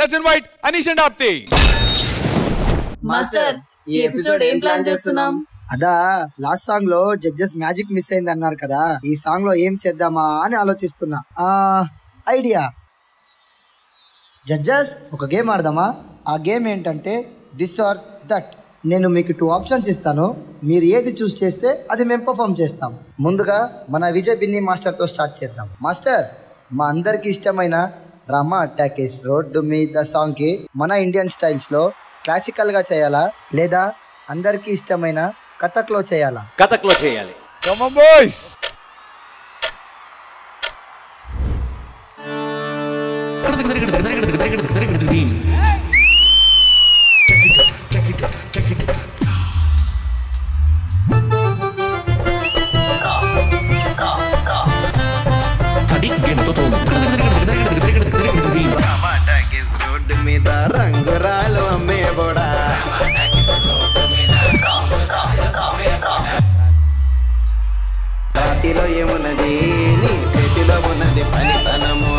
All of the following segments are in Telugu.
let's invite Anish and Apti. Master ఈ ఎపిసోడ్ ఏం ప్లాన్ చేస్తున్నాం? అదా లాస్ట్ సాంగ్ లో జడ్జెస్ మ్యాజిక్ మిస్ అయింది అన్నారు కదా, ఈ సాంగ్ లో ఏం చేద్దామా అని ఆలోచిస్తున్నా. ఐడియా, జడ్జెస్ ఒక గేమ్ ఆడదామా? ఆ గేమ్ ఏంటంటే దిస్ ఆర్ దట్. నేను మీకు 2 ఆప్షన్స్ ఇస్తాను, మీరు ఏది చూస్ చేస్తే అది మేము పర్ఫామ్ చేస్తాం. ముందుగా మన విజయ్ బిన్ని మాస్టర్ తో స్టార్ట్ చేద్దాం. మాస్టర్, మా అందరికి ఇష్టమైన రామా టాకీస్ రోడ్డు మీద సాంగ్ కి మన ఇండియన్ స్టైల్స్ లో క్లాసికల్ గా చేయాలా లేదా అందరికి ఇష్టమైన కథక్ లో చేయాలా? కథక్ లో చేయాలి. Come on boys. రోడ్డు మీద రంగురాలు అమ్మే బోడా, రాతిలో ఏమున్నది నీ చేతిలో ఉన్నది పనితనము,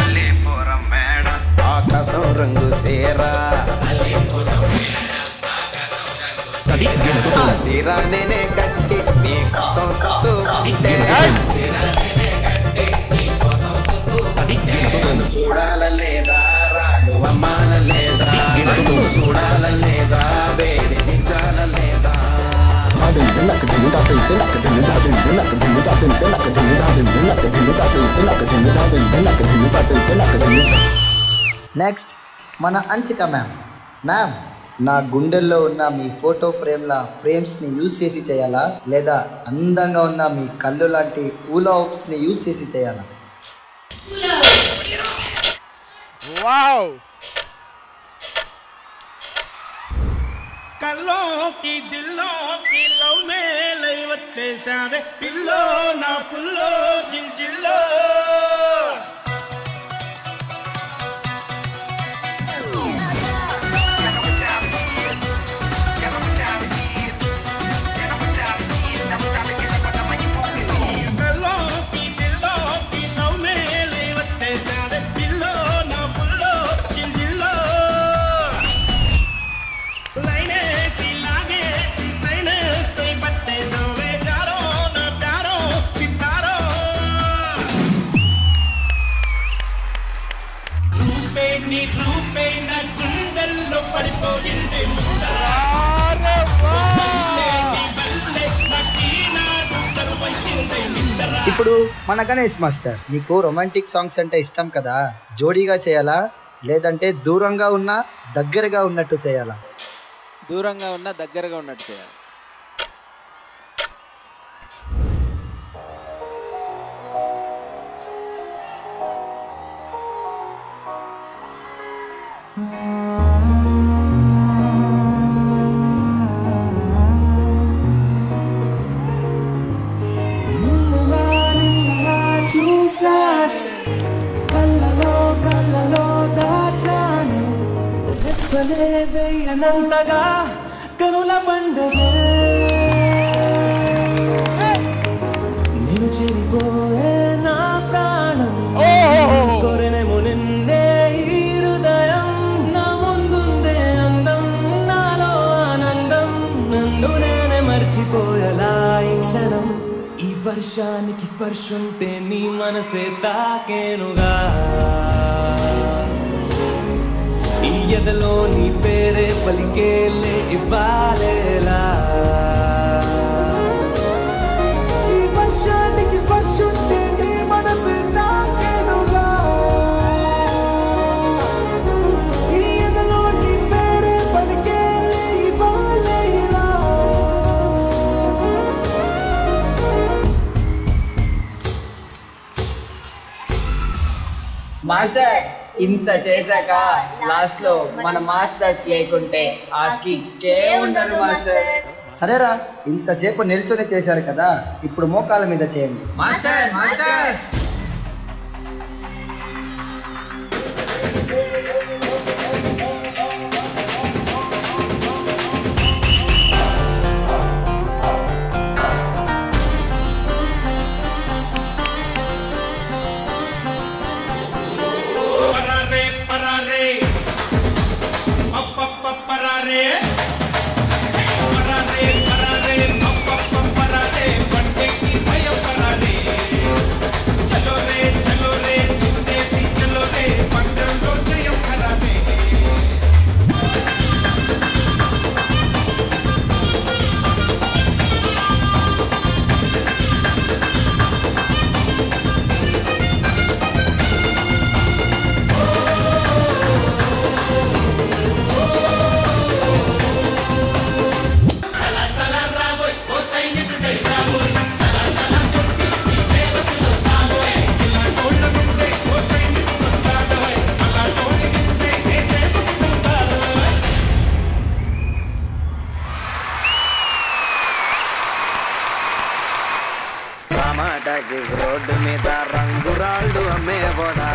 అల్లిపురం మేడ ఆకాశం రంగు సేరా, ఆ సీరా నేనే కట్టి నీ కోసం సత్తు చూడాల లేదా రాడు అమ్మాల లేదా, చూడాల లేదా వేడి దించాల లేదా. నెక్స్ట్ మన అంచిక మ్యామ్. మ్యామ్, నా గుండెల్లో ఉన్న మీ ఫోటో ఫ్రేమ్స్ ని యూజ్ చేసి చేయాలా లేదా అందంగా ఉన్న మీ కళ్ళు లాంటి ఊలా హుప్స్ ని యూజ్ చేసి చేయాలా? Wow. కల్లోకి దిల్లోకి లవ్ మేలై వచ్చేసావే పిల్లో నా ఫుల్లో జిల్ జిల్లో. ఇప్పుడు మన గణేష్ మాస్టర్, మీకు రొమాంటిక్ సాంగ్స్ అంటే ఇష్టం కదా, జోడీగా చేయాలా లేదంటే దూరంగా ఉన్నా దగ్గరగా ఉన్నట్టు చేయాలా? దూరంగా ఉన్న దగ్గరగా ఉన్నట్టు చేయాలి. అనంతగా కనుల పండుగే నేను చెరిపోయే నా ప్రాణం కొరనేమో నిన్నే ఈ హృదయం నా ముందుందే అందం నాలో ఆనందం నన్ను నేనే మర్చిపోయేలా ఈ క్షణం ఈ వర్షానికి స్పర్శుంటే నీ మనసే తాకేనుగా ఈ ఎదలో నీ పేరే పలికేలే ఇవ్వాలేలా ఈ వర్షానికి స్పర్శుంటే నీ మనసు తాకేనుగా ఈ ఎదలో నీ పేరే పలికేలే ఇవ్వాలేలా. మాస్టర్, ఇంత చేశాక లాస్ట్ లో మన మాస్టర్స్ లేకుంటే ఆ కిక్కే ఉండదు మాస్టర్. సరేరా, ఇంతసేపు నిల్చొని చేశారు కదా, ఇప్పుడు మోకాల మీద చేయండి. మాస్టర్ మాస్టర్ టాకీస్ రోడ్డు మీద రంగురాళ్ళు అమ్మేవాడా.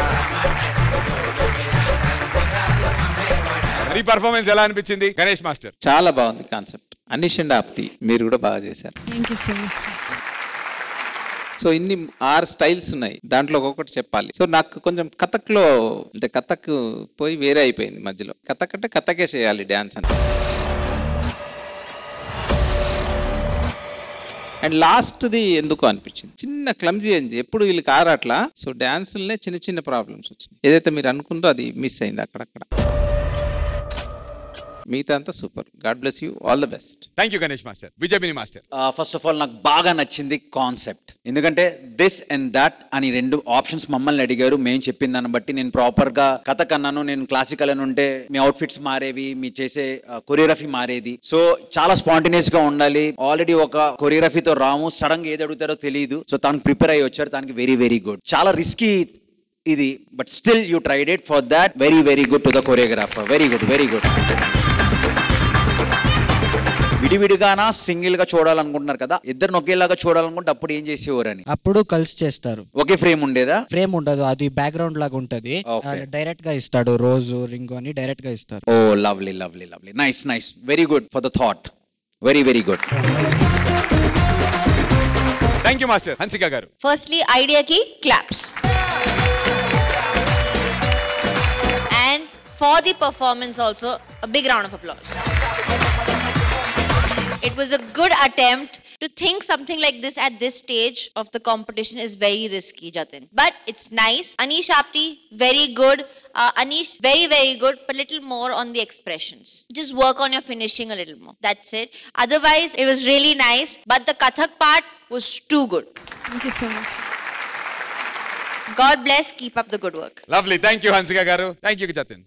మీ పర్ఫార్మెన్స్ ఎలా అనిపించింది గణేష్ మాస్టర్? చాలా బాగుంది కాన్సెప్ట్. అనీష్ అండ్ ఆప్తి మీరు కూడా బాగా చేశారు. Thank you so much. So ఇన్ని 6 స్టైల్స్ ఉన్నాయి, దాంట్లో ఒక్కొక్కటి చెప్పాలి. సో నాకు కొంచెం కథక్లో అంటే కథక్ పోయి వేరే అయిపోయింది మధ్యలో. కథక్ అంటే కథకే చేయాలి డ్యాన్స్ అంటే. అండ్ లాస్ట్ది ఎందుకు అనిపించింది చిన్న క్లమ్జీ అయింది, ఎప్పుడు వీళ్ళకి ఆరాట్లా. సో డ్యాన్సులనే చిన్న చిన్న ప్రాబ్లమ్స్ వచ్చినాయి. ఏదైతే మీరు అనుకుంటారో అది మిస్ అయింది అక్కడక్కడ. మిగతా అంతా super. God bless you, all the best. Thank you Ganesh master. Vijay Bini master. First of all నాకు బాగా నచ్చింది కాన్సెప్ట్. ఎందుకంటే దిస్ అండ్ దాట్ అని 2 ఆప్షన్స్ మమ్మల్ని అడిగారు. మేము చెప్పిన దాన్ని బట్టి నేను ప్రాపర్గా కథక్ అన్నాను, నేను క్లాసికల్ అని ఉంటే మీ అవుట్ఫిట్స్ మారేవి, మీ చేసే కొరియోగ్రఫీ మారేది. సో చాలా స్పాంటేనియస్ గా ఉండాలి. ఆల్రెడీ ఒక కొరియోగ్రఫీతో రాము, సడన్ గా ఏది అడుగుతారో తెలియదు. సో తనకు ప్రిపేర్ అయ్యి వచ్చారు, తనకి వెరీ వెరీ గుడ్. చాలా రిస్కీ ఇది, but still you tried it. For that very very good to the choreographer. Very good, very good. విడివిడిగానా సింగిల్ గా చూడాలనుకుంటున్నారు కదా, ఇద్దరు ఒకేలాగా చూడాలనుకుంటే అప్పుడు ఏం చేసేవారని? అప్పుడు కలిసి చేస్తారు. ఒకే ఫ్రేమ్ ఉండేదా? ఫ్రేమ్ ఉండదు, అది బ్యాక్గ్రౌండ్ లాగా ఉంటది. డైరెక్ట్ గా ఇస్తాడు, రోజు రింగ్ అని డైరెక్ట్ గా ఇస్తారు. Oh lovely lovely lovely, nice nice, very good for the thought, very very good. Thank you master. Hansika garu. Firstly ఐడియాకి claps. And for the performance also a big round of applause. It was a good attempt. To think something like this at this stage of the competition is very risky, Jatin. But it's nice. Anish Apti, very good. Anish, very, very good, but little more on the expressions. Just work on your finishing a little more. That's it. Otherwise, it was really nice. But the Kathak part was too good. Thank you so much. God bless. Keep up the good work. Lovely. Thank you, Hansika Garu. Thank you, Jatin.